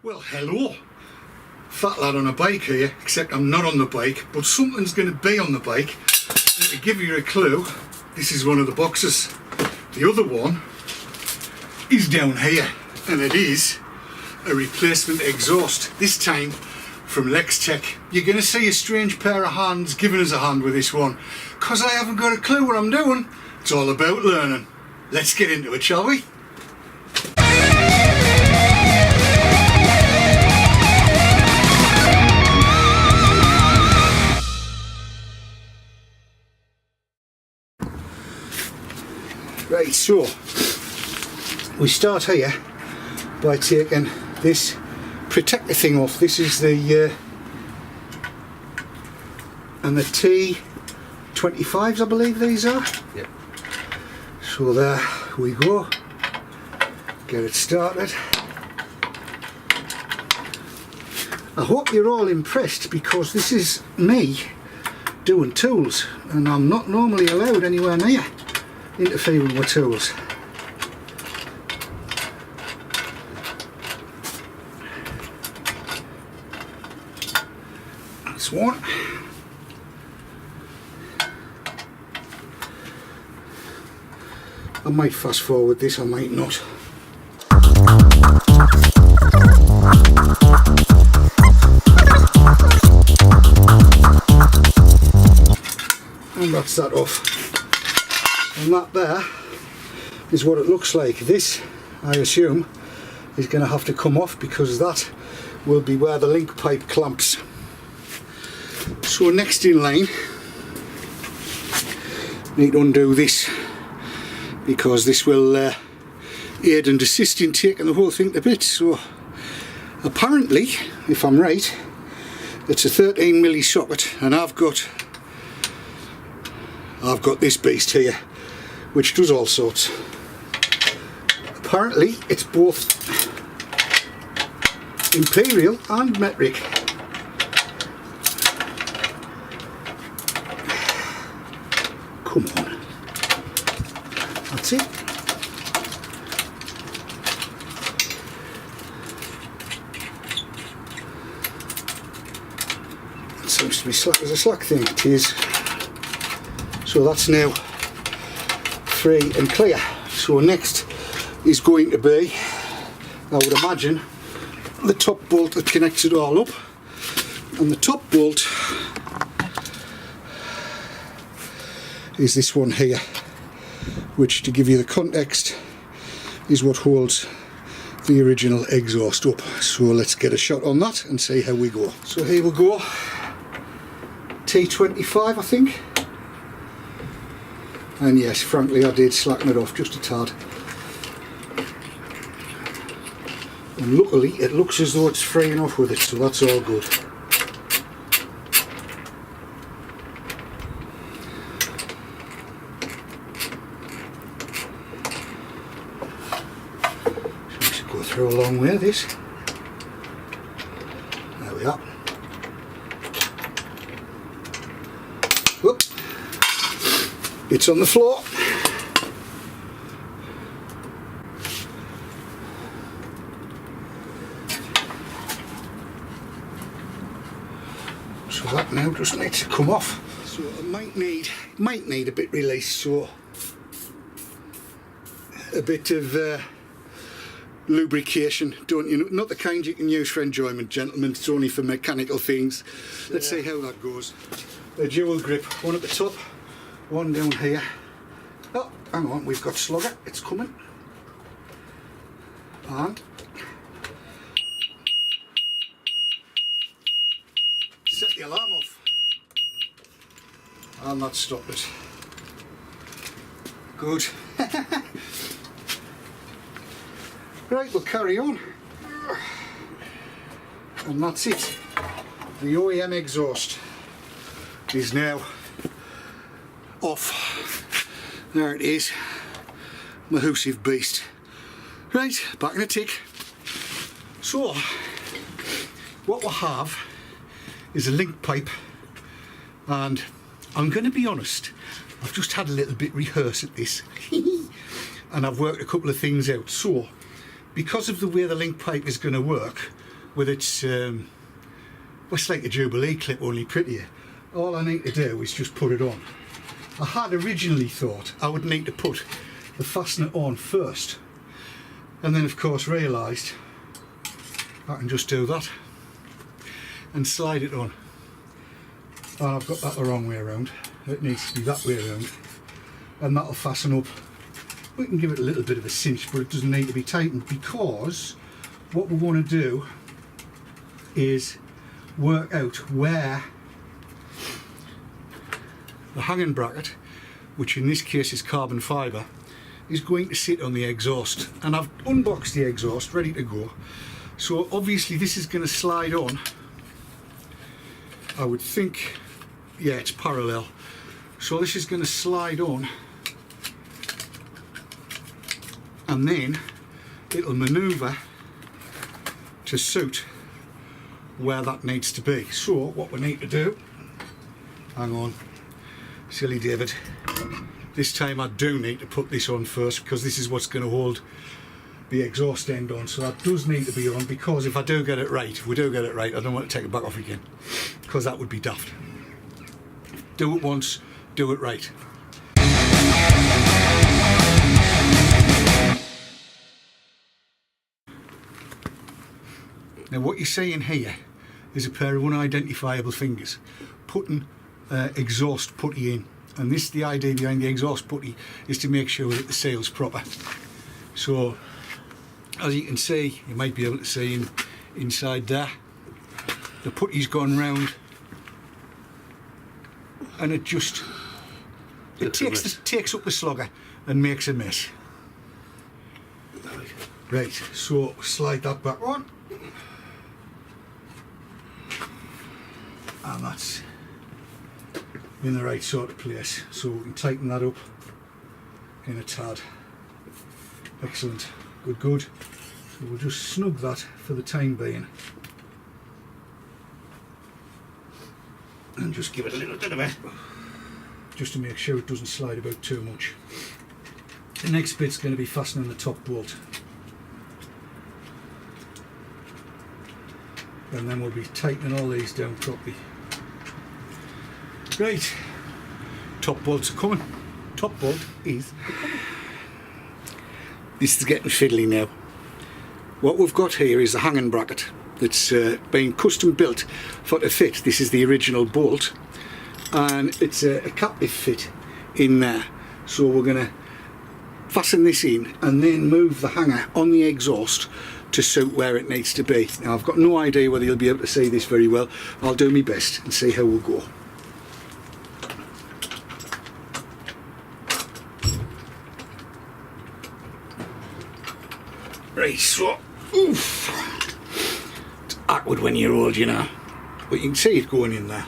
Well, hello. Fat lad on a bike here, except I'm not on the bike, but something's going to be on the bike. And to give you a clue, this is one of the boxes. The other one is down here, and it is a replacement exhaust, this time from Lextek. You're going to see a strange pair of hands giving us a hand with this one, because I haven't got a clue what I'm doing. It's all about learning. Let's get into it, shall we? Right, so we start here by taking this protector thing off. This is the and the T25s, I believe these are. Yep. So there we go. Get it started. I hope you're all impressed, because this is me doing tools, and I'm not normally allowed anywhere near interfering with tools. That's one. I might fast forward this, I might not. And that's that off. And that there is what it looks like. This, I assume, is going to have to come off, because that will be where the link pipe clamps. So next in line, need to undo this, because this will aid and assist in taking the whole thing to bits. So apparently, if I'm right, it's a 13mm socket, and I've got this beast here, which does all sorts. Apparently it's both imperial and metric. Come on. That's it. It seems to be slack as a slack thing. It is. So that's now free and clear. So next is going to be, I would imagine, the top bolt that connects it all up. And the top bolt is this one here, which, to give you the context, is what holds the original exhaust up. So let's get a shot on that and see how we go. So here we go. T25, I think. And yes, frankly, I did slacken it off just a tad. And luckily, it looks as though it's freeing off with it, so that's all good. So we should go through a long way, this. There we are. Whoop. It's on the floor. So that now just needs to come off. So it might need a bit released, so a bit of lubrication, don't you know? Not the kind you can use for enjoyment, gentlemen, it's only for mechanical things. Let's see how that goes. A dual grip, one at the top, one down here. Oh, hang on, we've got slugger, it's coming. And set the alarm off. And that stopped it. Good. Right, we'll carry on. And that's it. The OEM exhaust is now off. There it is, mahoosive beast. Right, back in a tick. So, what we'll have is a link pipe, and I'm going to be honest, I've just had a little bit rehearse at this and I've worked a couple of things out. So because of the way the link pipe is going to work, with its it's like a Jubilee clip, only prettier. All I need to do is just put it on. I had originally thought I would need to put the fastener on first, and then of course realised I can just do that and slide it on. And I've got that the wrong way around. It needs to be that way around, and that'll fasten up. We can give it a little bit of a cinch, but it doesn't need to be tightened, because what we want to do is work out where the hanging bracket, which in this case is carbon fibre, is going to sit on the exhaust. And I've unboxed the exhaust ready to go, so obviously this is going to slide on. I would think, yeah, it's parallel, so this is going to slide on, and then it'll manoeuvre to suit where that needs to be. So what we need to do, hang on, silly David, this time I do need to put this on first, because this is what's going to hold the exhaust end on, so that does need to be on, because if I do get it right, if we do get it right, I don't want to take it back off again, because that would be daft. Do it once, do it right. Now what you're seeing here is a pair of unidentifiable fingers putting exhaust putty in, and this, the idea behind the exhaust putty is to make sure that the seal's proper. So as you can see, you might be able to see inside there, the putty's gone round, and it just takes up the slogger and makes a mess. Right, so slide that back on, and that's in the right sort of place, so we can tighten that up in a tad. Excellent, good. So we'll just snug that for the time being, and just give it a little bit of it, just to make sure it doesn't slide about too much. The next bit's going to be fastening the top bolt, and then we'll be tightening all these down properly. Right, top bolts are coming. Top bolt is coming. This is getting fiddly now. What we've got here is a hanging bracket that's been custom built for to fit. This is the original bolt, and it's a captive fit in there. So we're going to fasten this in and then move the hanger on the exhaust to suit where it needs to be. Now I've got no idea whether you'll be able to see this very well. I'll do my best and see how we'll go. Right, so, oof, it's awkward when you're old, you know, but you can see it going in there.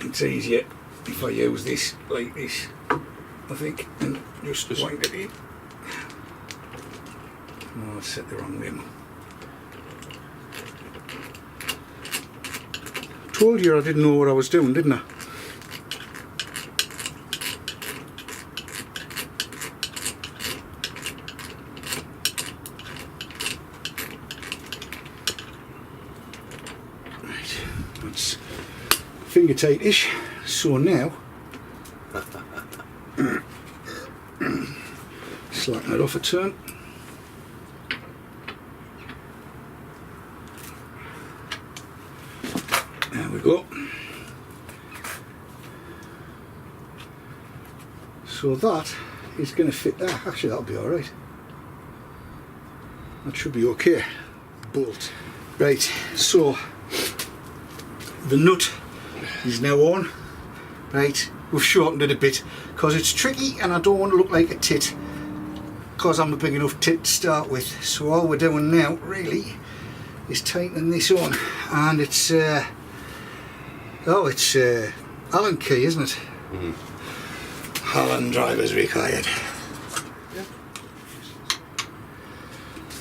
It's easier if I use this like this, I think, and just wind it in. Oh, I set the wrong rim. Told you I didn't know what I was doing, didn't I? That's finger tight-ish. So now slacken it off a turn. There we go. So that is going to fit there. Actually, that'll be alright. That should be okay. Bolt. Right, so the nut is now on. Right, we've shortened it a bit because it's tricky and I don't want to look like a tit, because I'm a big enough tit to start with. So all we're doing now really is tightening this on, and it's Allen key, isn't it? Mm-hmm. Allen drivers required. Yep.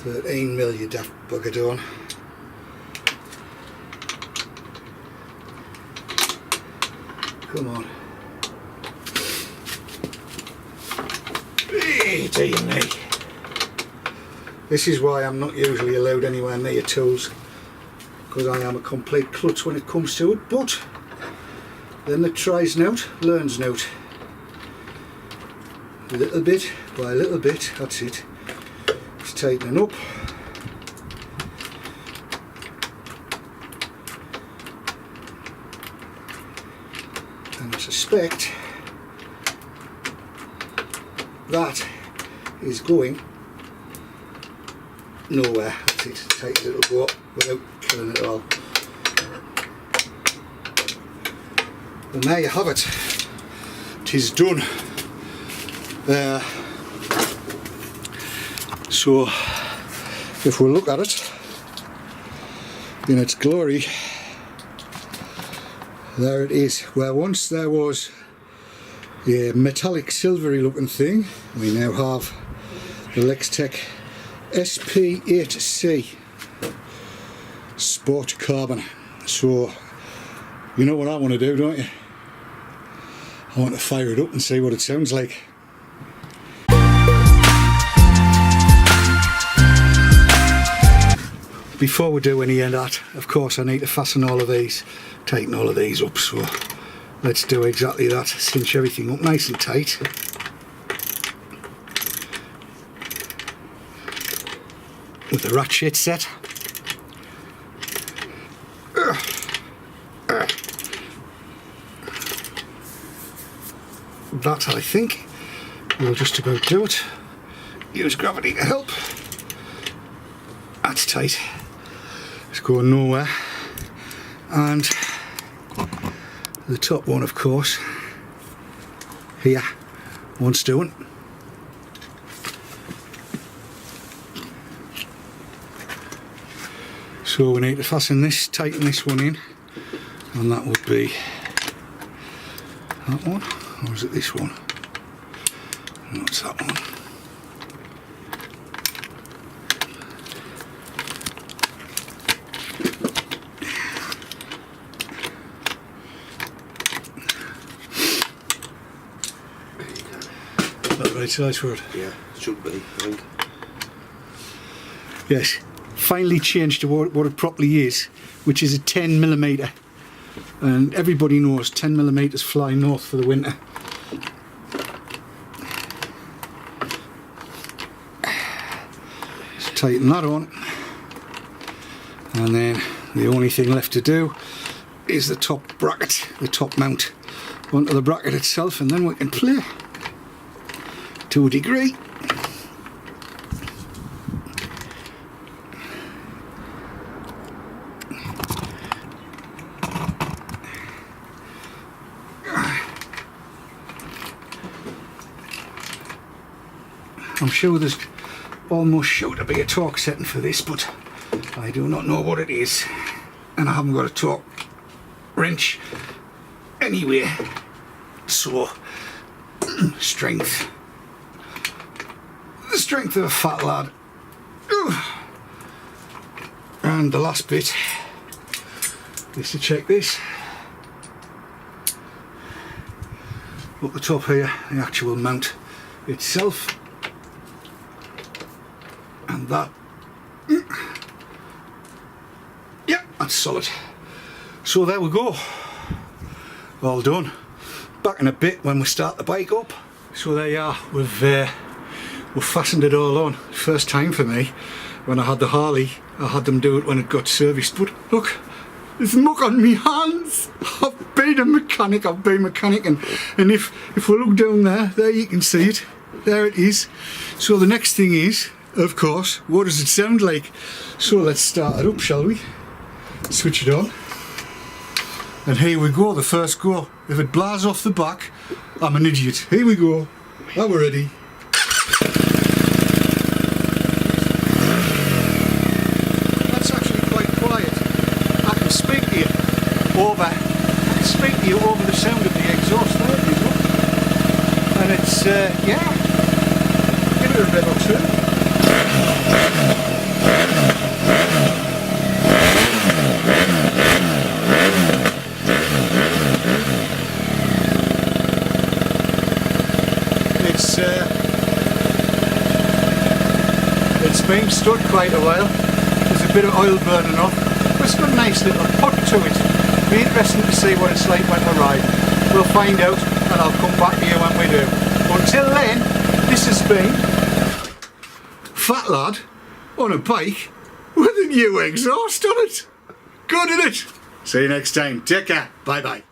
13mm, you daft bugger doing. Come on. Hey, dear me. This is why I'm not usually allowed anywhere near tools, because I am a complete klutz when it comes to it, but then that tries out, learns out. Little bit by little bit, that's it. It's tightening up. And I suspect that is going nowhere. That's it, take a little go up without killing it all. And there you have it. 'Tis done. So if we look at it in its glory, there it is. Where once there was a metallic silvery looking thing, we now have the Lextek SP8C Sport Carbon. So you know what I want to do, don't you? I want to fire it up and see what it sounds like. Before we do any of that, of course I need to fasten all of these, tighten all of these up, so let's do exactly that. Cinch everything up nice and tight. With the ratchet set. That, I think, will just about do it. Use gravity to help. That's tight. It's going nowhere. And the top one, of course, here, wants doing. So we need to fasten this, tighten this one in, and that would be that one. Or is it this one? No, it's that one. Is that the right size for it? Yeah, it should be, I think. Yes, finally changed to what it properly is, which is a 10mm. And everybody knows 10mm fly north for the winter. Just tighten that on, and then the only thing left to do is the top bracket, the top mount onto the bracket itself, and then we can play to a degree. I'm sure there's almost sure to be a torque setting for this, but I do not know what it is, and I haven't got a torque wrench anyway. So strength, the strength of a fat lad. And the last bit is to check this up the top here, the actual mount itself. And that, yeah, that's solid. So there we go, all done. Back in a bit when we start the bike up. So there you are, we've fastened it all on. First time for me. When I had the Harley, I had them do it when it got serviced, but look, there's muck on me hands. I've been a mechanic, and if we look down there you can see it, there it is. So the next thing is, of course, what does it sound like? So let's start it up, shall we? Switch it on. And here we go, the first go. If it blares off the back, I'm an idiot. Here we go. Are we ready? That's actually quite quiet. I can speak to you over the sound of the exhaust. There it is, look. And it's, yeah, give it a rev or two. It's been stood quite a while. There's a bit of oil burning off, but it's got a nice little put to it. Be interesting to see what it's like when we ride. We'll find out, and I'll come back to you when we do. Until then, this has been Fat Lad on a bike with a new exhaust on it. Good, isn't it? See you next time. Take care. Bye bye.